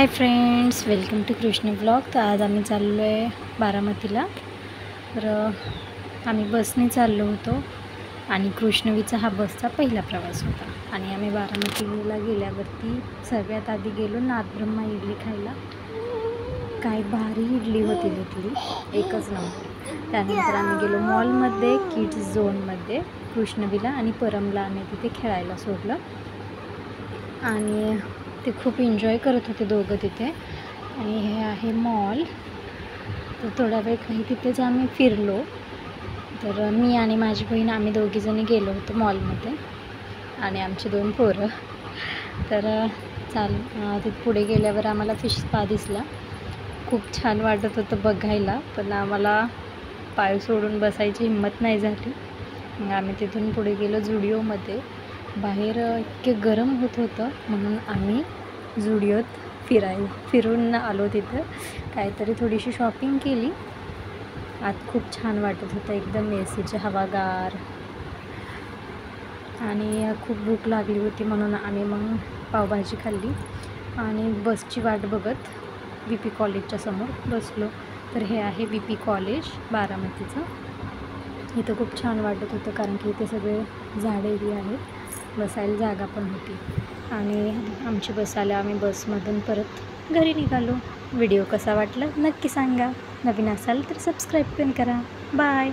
High friends, welcome to Krishna blog. तर आज आम्ही चाललो आहे बारामतीला। तर आम्ही बसने चाललो होतो आणि कृष्णवीचा हा बसचा पहिला प्रवास होता। आणि आम्ही बारामतीला गेल्यावरती सर्वात आधी गेलो नाथब्रह्मा इडली खायला। काय भारी इडली होती तिथली, एकच नंबर। त्यानंतर आम्ही गेलो मॉलमध्ये, किड्स झोनमध्ये कृष्णवीला आणि परमला आम्ही तिथे खेळायला सोडलं आणि ते खूप एन्जॉय करत होते दोघं तिथे। आणि हे आहे मॉल। तर थोडा वेळ काही तिथेच आम्ही फिरलो। तर मी आणि माझी बहीण आम्ही दोघीजणी गेलो होतो मॉलमध्ये आणि आमची 2 पोरं। तर तिथे पुढे गेल्यावर आम्हाला फिश स्पा दिसला। खूप छान वाटत होतं बघायला, पण आम्हाला पाय सोडून बसायची हिंमत नाही झाली। मग आम्ही तिथून पुढे गेलो झुडिओमध्ये। बाहेर इतके गरम होत होतं म्हणून आम्ही झुडिओत फिरून आलो। तिथं काहीतरी थोडीशी शॉपिंग केली। आत खूप छान वाटत होतं, एकदम एसीची हवागार। आणि खूप भूक लागली होती म्हणून आम्ही मग पावभाजी खाल्ली आणि बसची वाट बघत VP कॉलेजच्या समोर बसलो। तर हे आहे VP कॉलेज बारामतीचं। इथं खूप छान वाटत होतं कारण की इथे सगळे झाडे आहेत, बसायला जागा पण होती। आणि आमची बस आल्या, आम्ही बसमधून परत घरी निघालो। व्हिडिओ कसा वाटला नक्की सांगा। नवीन असाल तर सबस्क्राईब पण करा। बाय।